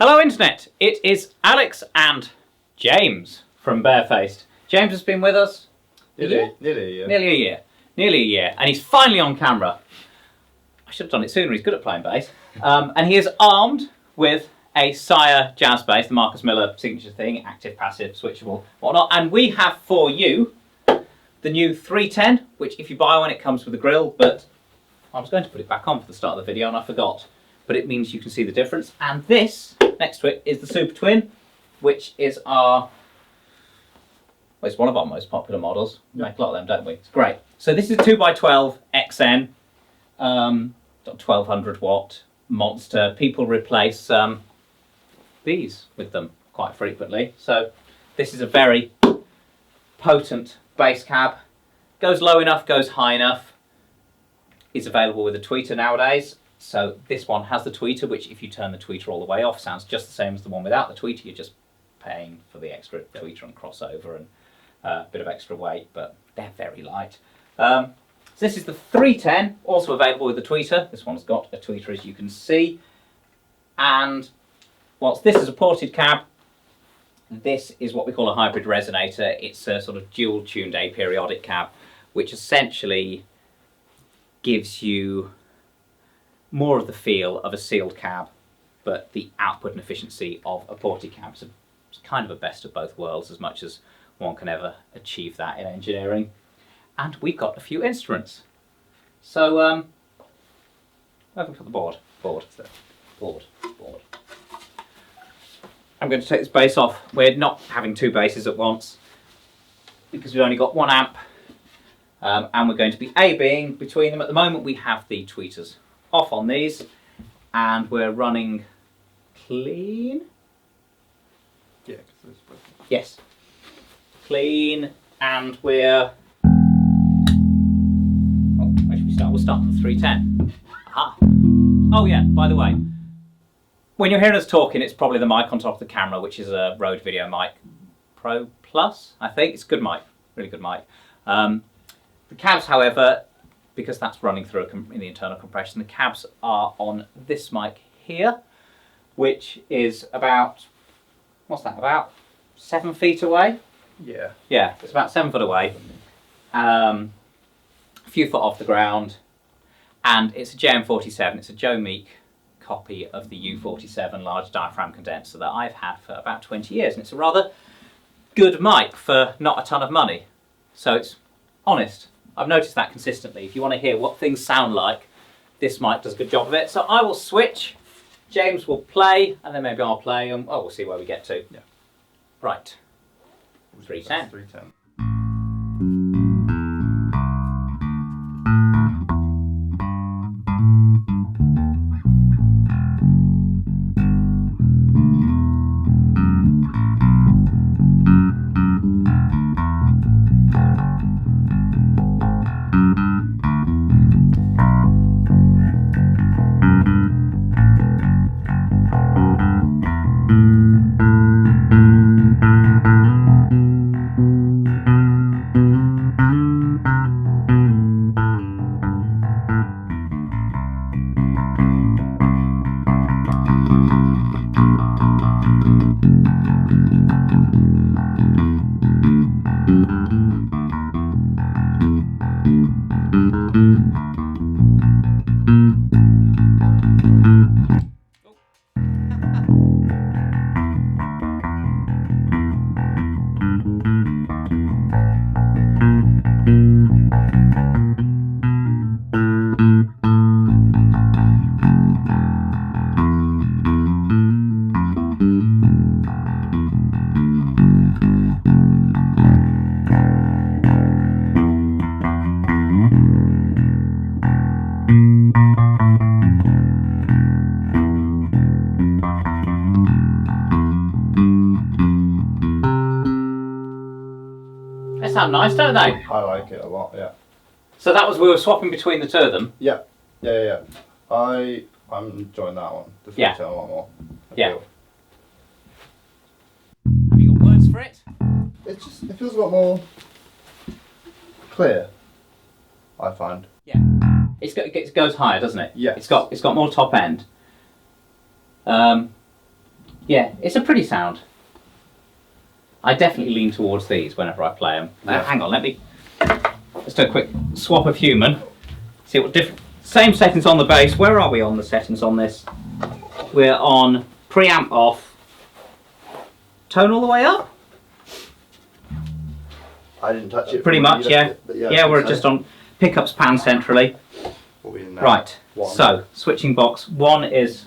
Hello Internet, it is Alex and James from Barefaced. James has been with us Nearly a year, and he's finally on camera. I should have done it sooner, he's good at playing bass. And he is armed with a Sire jazz bass, the Marcus Miller signature thing, active, passive, switchable, whatnot. And we have for you the new 310, which if you buy one it comes with a grill, but I was going to put it back on for the start of the video and I forgot. But it means you can see the difference. And this, next to it, is the Super Twin, which is well, it's one of our most popular models. We make a lot of them, don't we? It's great. So this is a 2x12 XN, 1200 watt monster. People replace these with them quite frequently. So this is a very potent bass cab. Goes low enough, goes high enough. Is available with a tweeter nowadays. So this one has the tweeter, which if you turn the tweeter all the way off, sounds just the same as the one without the tweeter. You're just paying for the extra tweeter and crossover and a bit of extra weight, but they're very light. So this is the 310, also available with the tweeter. This one's got a tweeter, as you can see. And whilst this is a ported cab, this is what we call a hybrid resonator. It's a sort of dual-tuned aperiodic cab, which essentially gives you more of the feel of a sealed cab, but the output and efficiency of a ported cab. So it's kind of a best of both worlds, as much as one can ever achieve that in engineering. And we've got a few instruments. So, where have we put the board? Board. I'm going to take this bass off. We're not having two basses at once because we've only got one amp, and we're going to be A-Bing between them. At the moment we have the tweeters off on these, and we're running clean. Yeah, yes, clean, and we're. Oh, where should we start? We'll start with 310. Aha. Oh yeah. By the way, when you're hearing us talking, it's probably the mic on top of the camera, which is a Rode Video Mic Pro Plus. I think it's a good mic, really good mic. The cabs, however, because that's running through in the internal compression, the cabs are on this mic here, which is about, what's that, about 7 feet away? Yeah. Yeah, it's about 7 foot away, a few foot off the ground, and it's a JM47, it's a Joe Meek copy of the U47 large diaphragm condenser that I've had for about 20 years, and it's a rather good mic for not a ton of money, so it's honest. I've noticed that consistently. If you want to hear what things sound like, this mic does a good job of it. So I will switch, James will play, and then maybe I'll play, and we'll see where we get to. Yeah. Right. 310. 310. They sound nice, don't they? I like it a lot, yeah. So that was, we were swapping between the two of them. Yeah. I'm enjoying that one. The 310 a lot more. I feel. Have you got words for it? It feels a lot more clear, I find. Yeah. It goes higher, doesn't it? Yeah. It's got more top end. Yeah, it's a pretty sound. I definitely lean towards these whenever I play them. Yeah. Hang on, let's do a quick swap of human. See what different. Same settings on the bass. Where are we on the settings on this? We're on preamp off. Tone all the way up? I didn't touch it. Pretty much, yeah. Yeah, we're just on pickups pan centrally. What we in now? Right, One. so switching box. 1 is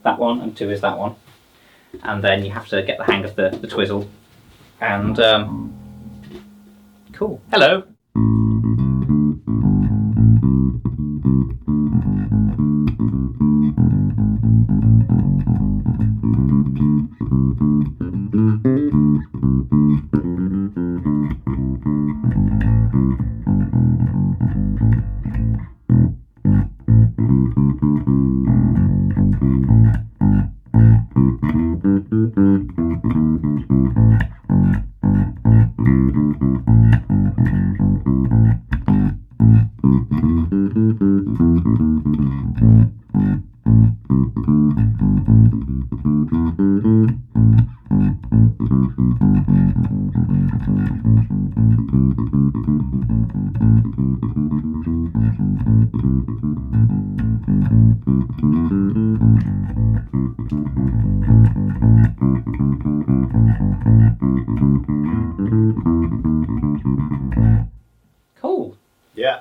that one and 2 is that one. And then you have to get the hang of the twizzle. And, cool. Hello. Cool. Yeah.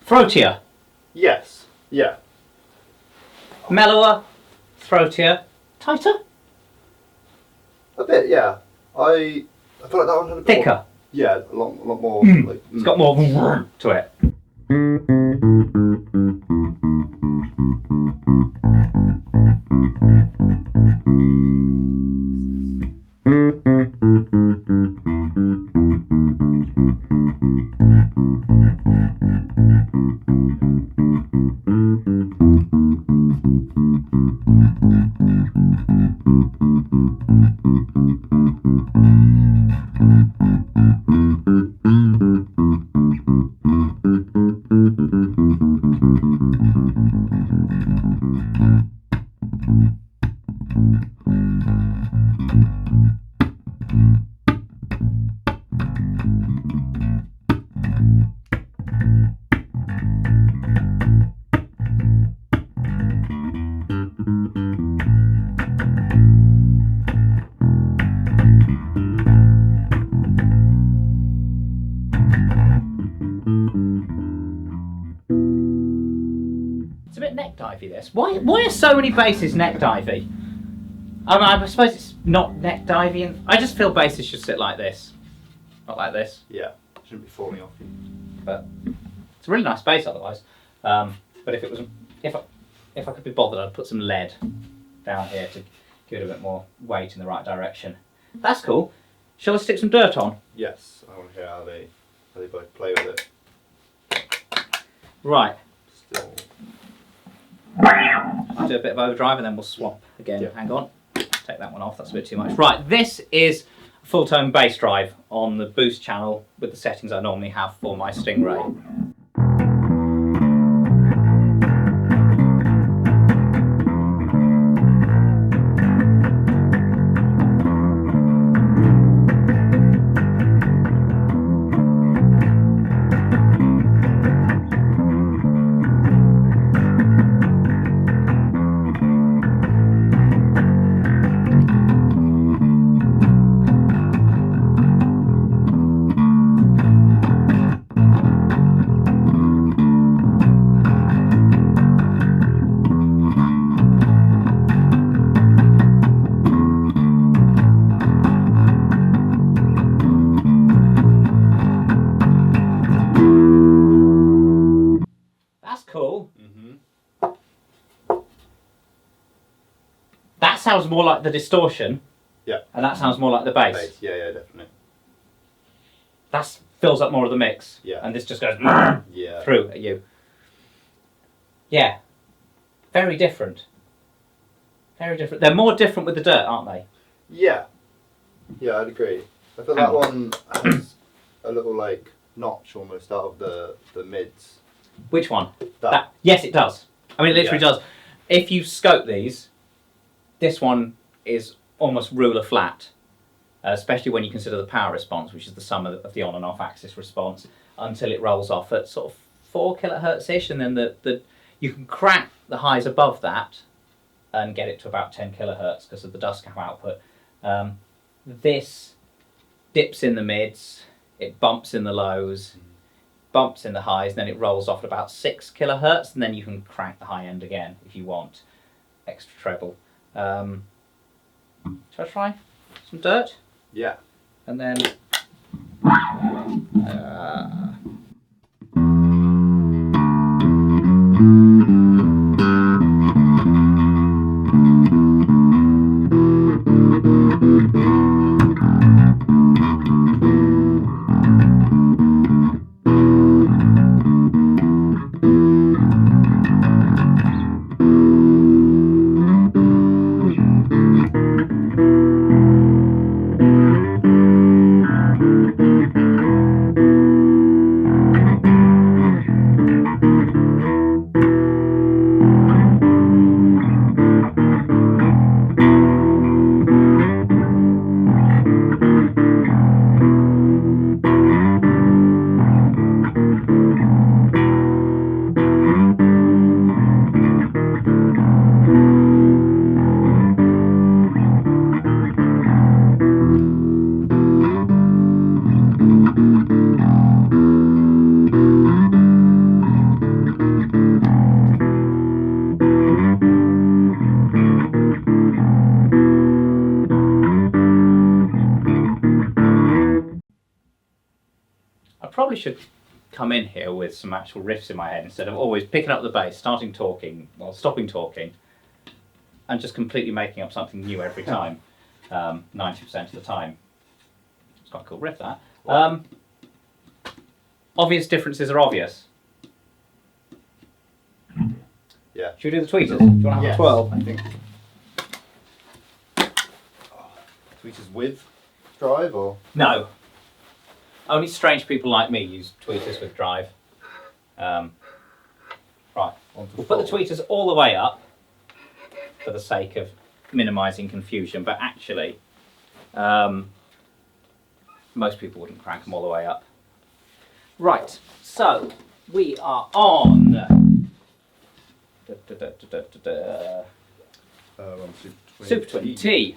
Throatier. Yes. Yeah. Mellower. Throatier. Tighter. A bit, yeah. I feel like that one had a bit more, Thicker. yeah, a lot more. Like, It's got more to it. It's a bit neck divey this. Why are so many basses neck divey? I suppose it's not neck divey. And I just feel basses should sit like this, not like this. yeah, shouldn't be falling off you. But it's a really nice bass otherwise. But if I could be bothered, I'd put some lead down here to give it a bit more weight in the right direction. That's cool. Shall I stick some dirt on? Yes, I want to hear how they both play with it. Right. Still. I'll do a bit of overdrive and then we'll swap again. Yeah. Hang on. Take that one off, that's a bit too much. Right, this is a full tone bass drive on the boost channel with the settings I normally have for my Stingray. That's cool. That sounds more like the distortion. Yeah. And that sounds more like the bass. Bass. Yeah, definitely. That fills up more of the mix. Yeah. And this just goes Yeah. through at you. Yeah. Very different. Very different. They're more different with the dirt, aren't they? Yeah. Yeah, I'd agree. I feel that one has a little like notch almost out of the mids. Which one? That. Yes, it does. I mean, it literally Yeah. does. If you scope these, This one is almost ruler flat, especially when you consider the power response, which is the sum of the on and off axis response, until it rolls off at sort of 4 kilohertz-ish, and then you can crack the highs above that and get it to about 10 kilohertz because of the dust cap output. This dips in the mids, it bumps in the lows, bumps in the highs, then it rolls off at about 6 kilohertz, and then you can crank the high end again if you want extra treble. Shall I try some dirt? Yeah. And then I probably should come in here with some actual riffs in my head instead of always picking up the bass, starting talking, well, stopping talking, and just completely making up something new every time, 90% of the time. It's quite a cool riff, that. Obvious differences are obvious. Yeah. Should we do the tweeters? Do you want to have a 12? I think. Tweeters with drive or? No. Only strange people like me use tweeters with drive. Right. We'll put the tweeters all the way up for the sake of minimising confusion, but actually, most people wouldn't crank them all the way up. Right, so we are on Super Twin T.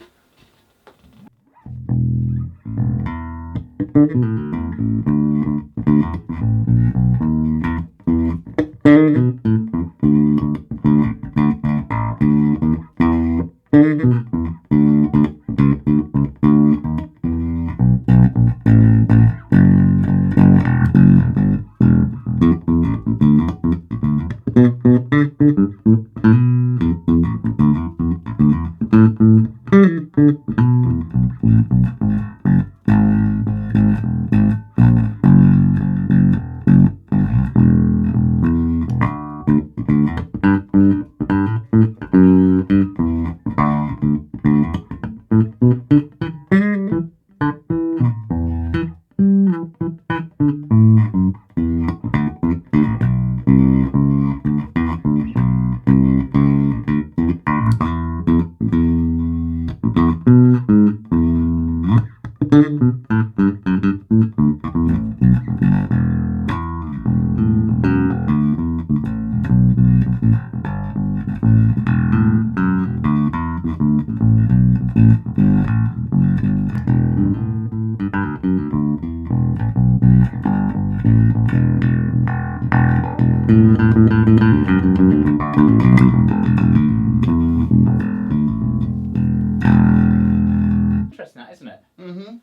Interesting, that, isn't it? Mm-hmm.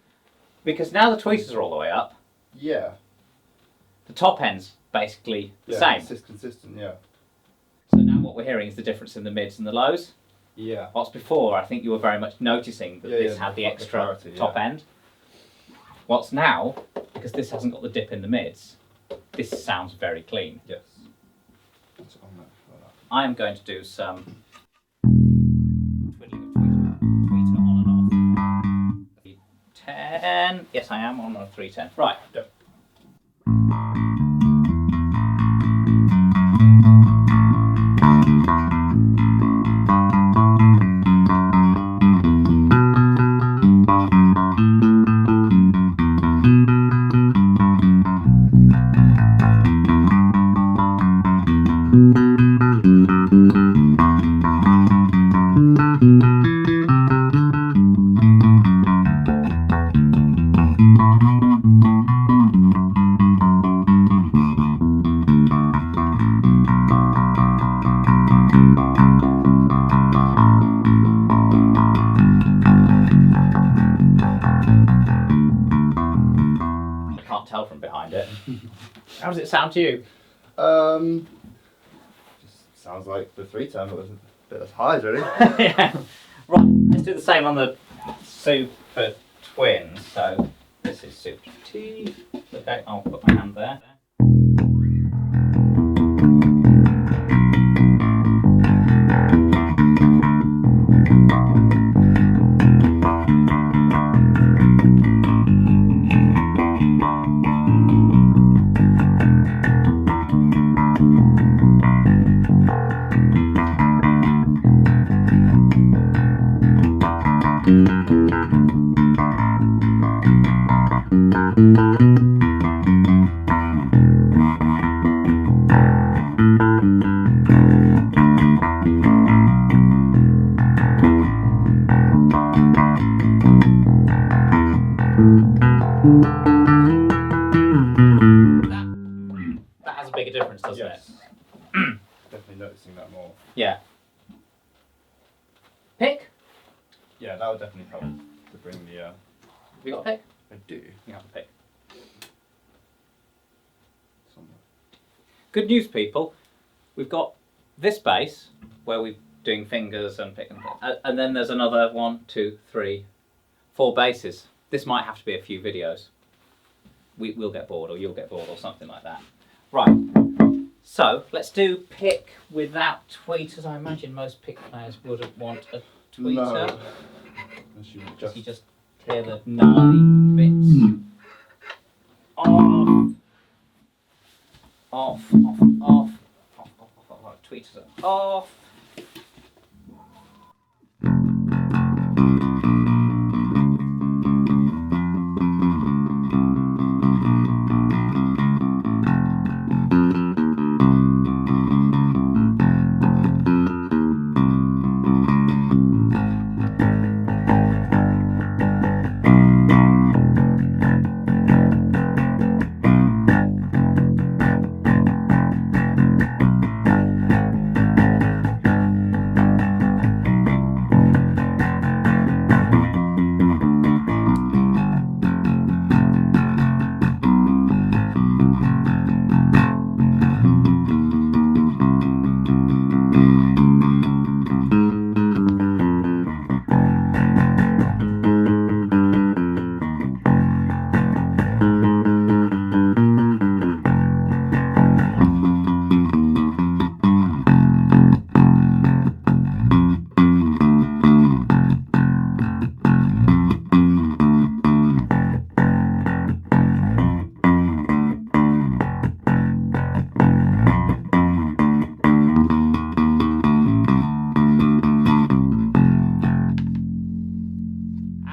Because now the tweeters are all the way up, Yeah. the top end's basically the same. It's consistent, yeah. So now what we're hearing is the difference in the mids and the lows. Yeah. Whilst before, I think you were very much noticing that this had the extra clarity, top end. Whilst now, because this hasn't got the dip in the mids, this sounds very clean. Yes. That's on that. I am going to do some twiddling of tweeter on and off. 310. Yes, I am on a 310. Right. Go. tell from behind it. How does it sound to you? Just sounds like the 310, but with a bit less highs, really. Yeah. Right, let's do the same on the Super Twins. So this is Super T. Okay, I'll put my hand there. That has a bigger difference, doesn't it? Definitely noticing that more. Yeah. Pick? Yeah, that would definitely help to bring the. Have you got a pick? I do. You have a pick. Somewhere. Good news, people. We've got this bass where we're doing fingers and pick and then there's another 1, 2, 3, 4 basses. This might have to be a few videos. We'll get bored, or you'll get bored, or something like that. Right. So let's do pick without tweeters. I imagine most pick players wouldn't want a tweeter. No. Unless you Just you just clear the gnarly bits. Off. Off. Off. Off. Off. Off. Off. Off. Tweeters are off.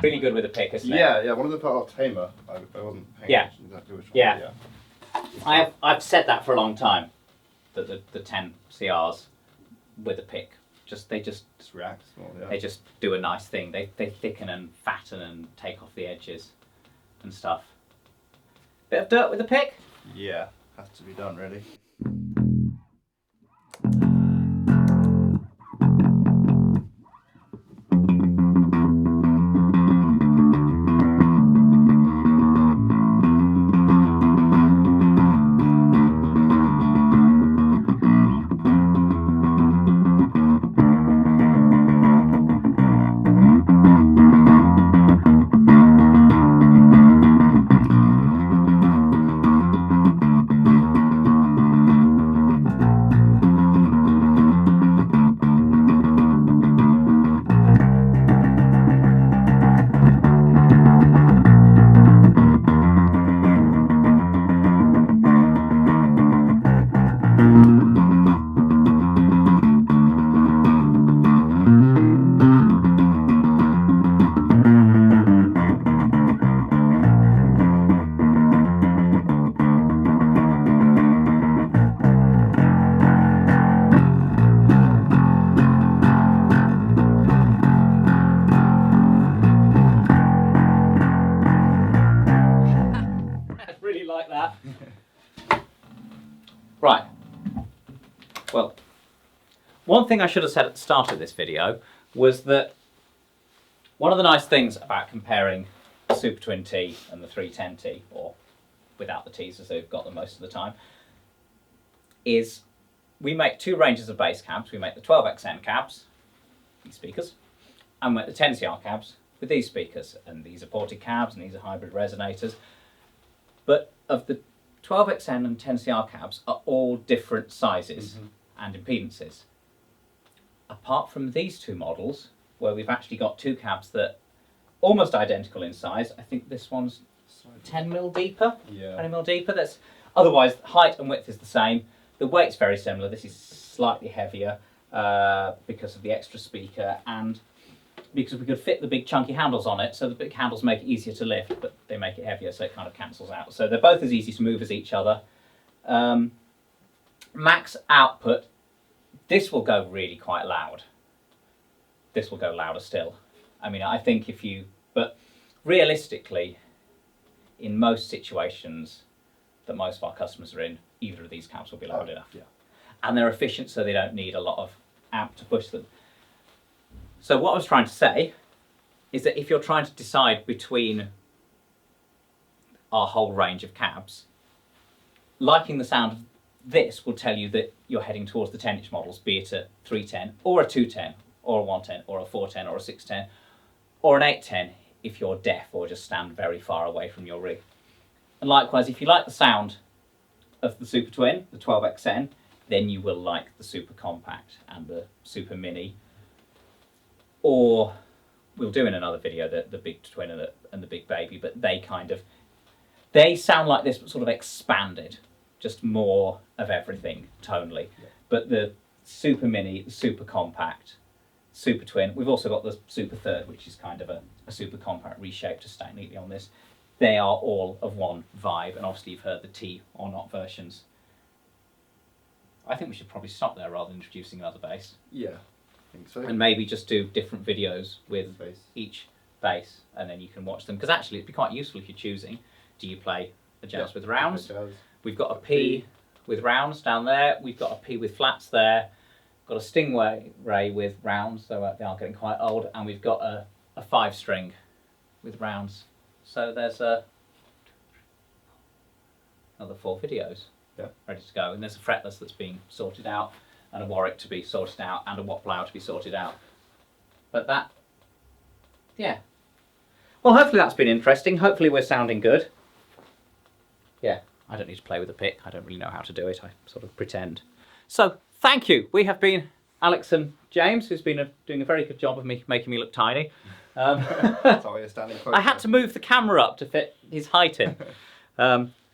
Really good with a pick, isn't it? Yeah, one of them felt a lot tamer. I wasn't paying attention exactly which one. Yeah. Yeah. I've said that for a long time. That the 10 CRs with a pick, they just reacts more. Yeah. they just do a nice thing. They thicken and fatten and take off the edges and stuff. Bit of dirt with a pick. Yeah, has to be done really. Right. Well, one thing I should have said at the start of this video was that one of the nice things about comparing the Super Twin T and the 310T, or without the teasers, so we've got them most of the time, is we make two ranges of bass cabs. We make the 12XN cabs, these speakers, and we make the 10CR cabs with these speakers. And these are ported cabs and these are hybrid resonators. But of the 12XN and 10CR cabs are all different sizes and impedances. Apart from these two models, where we've actually got two cabs that are almost identical in size. I think this one's 10 mil deeper, 20 mil deeper. That's otherwise height and width is the same. The weight's very similar. This is slightly heavier because of the extra speaker and because we could fit the big chunky handles on it, so the big handles make it easier to lift, but they make it heavier, so it kind of cancels out. So they're both as easy to move as each other. Max output, this will go really quite loud. This will go louder still. I mean, I think but realistically, in most situations that most of our customers are in, either of these cabs will be loud enough. Yeah. And they're efficient, so they don't need a lot of amp to push them. So what I was trying to say is that if you're trying to decide between our whole range of cabs, liking the sound of this will tell you that you're heading towards the 10-inch models, be it a 310 or a 210 or a 110 or a 410 or a 610 or an 810 if you're deaf or just stand very far away from your rig. And likewise, if you like the sound of the Super Twin, the 12XN, then you will like the Super Compact and the Super Mini. Or we'll do in another video the Big Twin and the Big Baby, but they sound like this, but sort of expanded, just more of everything tonally. Yeah. But the Super Mini, the Super Compact, Super Twin, we've also got the Super Third, which is kind of a Super Compact reshaped to stack neatly on this. They are all of one vibe, and obviously you've heard the T or not versions. I think we should probably stop there rather than introducing another bass. Yeah, I think so. And maybe just do different videos with each bass, and then you can watch them. Because actually it'd be quite useful if you're choosing, do you play a jazz with rounds? We've got a P with rounds down there. We've got a P with flats there. Got a Stingray with rounds, so they are getting quite old. And we've got a 5-string with rounds. So there's another 4 videos ready to go. And there's a fretless that's being sorted out, and a Warwick to be sorted out, and a Watt-Plow to be sorted out. But that, yeah. Well, hopefully that's been interesting. Hopefully we're sounding good. Yeah, I don't need to play with a pick. I don't really know how to do it. I sort of pretend. So, thank you. We have been Alex and James, who's been doing a very good job of making me look tiny. That's why you're standing close. I had to move the camera up to fit his height in.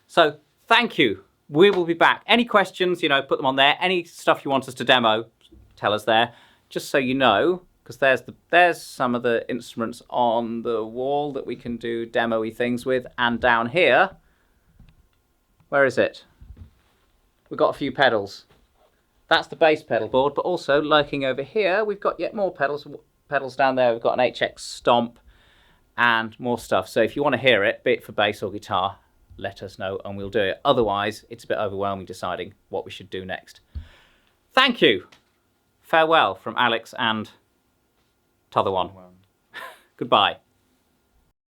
So, thank you. We will be back. Any questions, put them on there. Any stuff you want us to demo, tell us there. Just so you know, because there's some of the instruments on the wall that we can do demo-y things with. And down here, where is it? We've got a few pedals. That's the bass pedal board, but also lurking over here, we've got yet more pedals down there. We've got an HX Stomp and more stuff. So if you want to hear it, be it for bass or guitar, let us know and we'll do it. Otherwise, it's a bit overwhelming deciding what we should do next. Thank you. Farewell from Alex and t'other one. Goodbye.